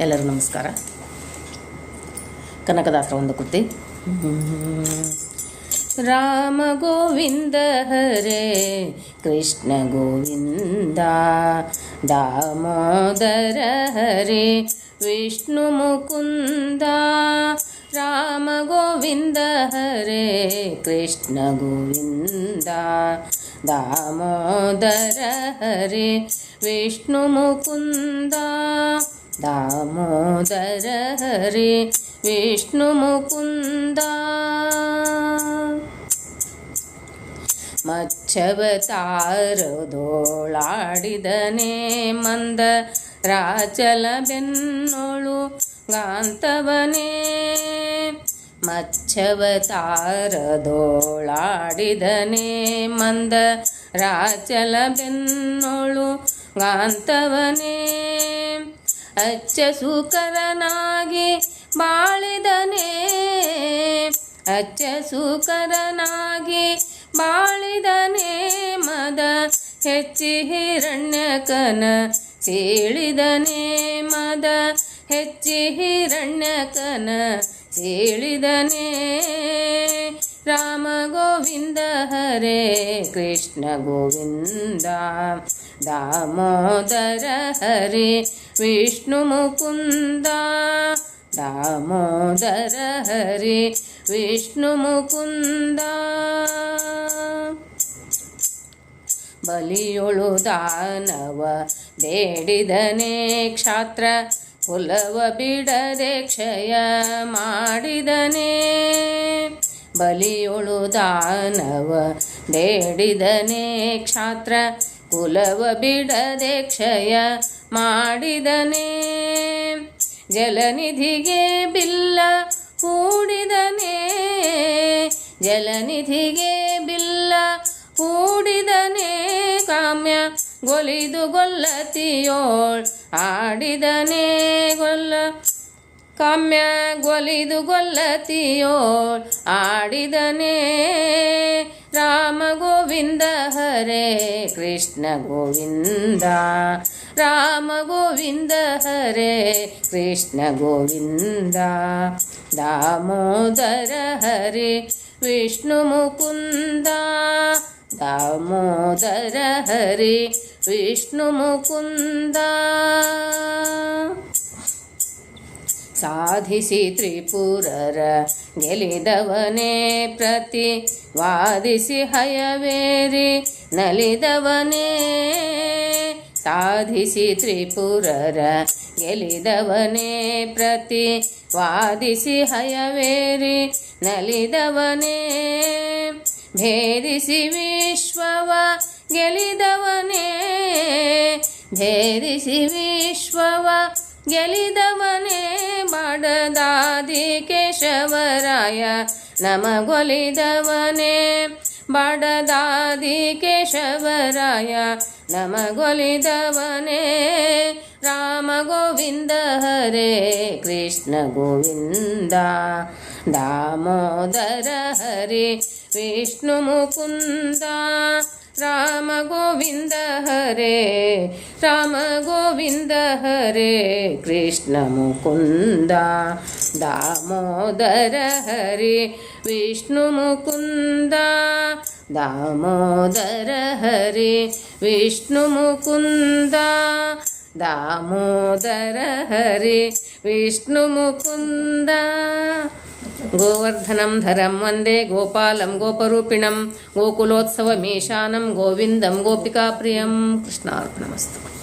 ಎಲ್ಲರಿಗೂ ನಮಸ್ಕಾರ. ಕನಕದಾಸರ ಒಂದು ಕೃತಿ. ರಾಮ ಗೋವಿಂದ ಹರೇ ಕೃಷ್ಣ ಗೋವಿಂದ, ದಾಮೋದರ ಹರೇ ವಿಷ್ಣು ಮುಕುಂದ. ರಾಮ ಗೋವಿಂದ ಹರೇ ಕೃಷ್ಣ ಗೋವಿಂದ, ದಾಮೋದರ ಹರೇ ವಿಷ್ಣು ಮುಕುಂದ. ದಾಮೋದರ ಹರೇ ವಿಷ್ಣು ಮುಕುಂದ. ಮತ್ಸ್ಯವತಾರದೋಳಾಡಿದನೇ ಮಂದ ರಾಚಲ ಬೆನ್ನೋಳು ಗಾಂತವನೇ. ಮತ್ಸ್ಯವತಾರದೋಳಾಡಿದನೇ ಮಂದ ರಾಚಲ ಬೆನ್ನೋಳು ಗಾಂತವನೇ. ಅಚ್ಚ ಸುಕರನಾಗಿ ಬಾಳಿದನೇ, ಅಚ್ಚ ಸುಕರನಾಗಿ ಬಾಳಿದನೇ. ಮದ ಹೆಚ್ಚಿ ಹಿರಣ್ಯಕನ ಸೀಳಿದನೇ, ಮದ ಹೆಚ್ಚಿ ಹಿರಣ್ಯಕನ ಸೀಳಿದನೇ. ರಾಮ ಗೋವಿಂದ ಹರೇ ಕೃಷ್ಣ ಗೋವಿಂದ, ದಾಮೋದರ ಹರೇ ವಿಷ್ಣು ಮುಕುಂದ. ದಾಮೋದರ ಹರೇ ವಿಷ್ಣು ಮುಕುಂದ. ಬಲಿಯೊಳು ದಾನವ ಬೇಡಿದನೇ ಕ್ಷಾತ್ರ, ಕುಲವ ಬಿಡದೆ ಕ್ಷಯ ಮಾಡಿದನೇ. ಬಲಿಯೊಳು ದಾನವ ಬೇಡಿದನೇ ಕ್ಷಾತ್ರ, ಕುಲವ ಬಿಡದೆ ಕ್ಷಯ ಮಾಡಿದನೇ. ಜಲನಿಧಿಗೆ ಬಿಲ್ಲ ಹೂಡಿದನೇ, ಜಲನಿಧಿಗೆ ಬಿಲ್ಲ ಹೂಡಿದನೇ. ಕಾಮ್ಯ ಗೊಲಿದು ಗೊಲ್ಲತಿಯೋಳ್ ಆಡಿದನೇ, ಗೊಲ್ಲ ಕಾಮ್ಯ ಗೊಲಿದು ಗೊಲ್ಲತಿಯೋಳ್ ಆಡಿದನೇ. ರಾಮ ಗೋವಿಂದ ಹರೇ ಕೃಷ್ಣ ಗೋವಿಂದ, ರಾಮ ಗೋವಿಂದ ಹರೇ ಕೃಷ್ಣ ಗೋವಿಂದ. ದಾಮೋದರ ಹರೇ ವಿಷ್ಣು ಮುಕುಂದ, ದಾಮೋದರ ಹರೇ ವಿಷ್ಣು ಮುಕುಂದ. ಸಾಧಿಸಿ ತ್ರಿಪುರರ ಗೆಲಿದವನೇ, ಪ್ರತಿ ವಾದಿಸಿ ಹಯವೇರಿ ನಲಿದವನೇ. ಸಾಧಿಸಿ ತ್ರಿಪುರರ ಗೆಲಿದವನೇ, ಪ್ರತಿ ವಾದಿಸಿ ಹಯವೇರಿ ನಲಿದವನೇ. ಭೇದಿಸಿ ವಿಶ್ವವ ಗೆಲಿದವನೇ, ಭೇದಿಸಿ ವಿಶ್ವವ ಗೆಲಿದವನೇ. ಬಡದಾದಿ ಕೇಶವರಾಯ ನಮಗೊಲಿದವನೇ, ಬಡದಾದಿ ಕೇಶವರಾಯ ನಮಗೊಲಿದವನೇ. ರಾಮ ಗೋವಿಂದ ಹರೇ ಕೃಷ್ಣ ಗೋವಿಂದ, ದಾಮೋದರ ಹರೇ ವಿಷ್ಣು ಮುಕುಂದ. ರಾಮ ಗೋವಿಂದ ಹರೇ, ರಾಮ ಗೋವಿಂದ ಹರೇ ಕೃಷ್ಣ ಮುಕುಂದ. ದಾಮೋದರ ಹರೇ ವಿಷ್ಣು ಮುಕುಂದ, ದಾಮೋದರ ಹರೇ ವಿಷ್ಣು ಮುಕುಂದ. ದಾಮೋದರ ಹರೇ ವಿಷ್ಣು ಮುಕುಂದ. ಗೋವರ್ಧನಂ ಧರಂ ವಂದೇ ಗೋಪಾಲಂ ಗೋಪರೂಪಿಣಂ, ಗೋಕುಲೋತ್ಸವಮೀಶಾನಂ ಗೋವಿಂದಂ ಗೋಪಿಕಾಪ್ರಿಯಂ. ಕೃಷ್ಣಾರ್ಪಣಮಸ್ತು.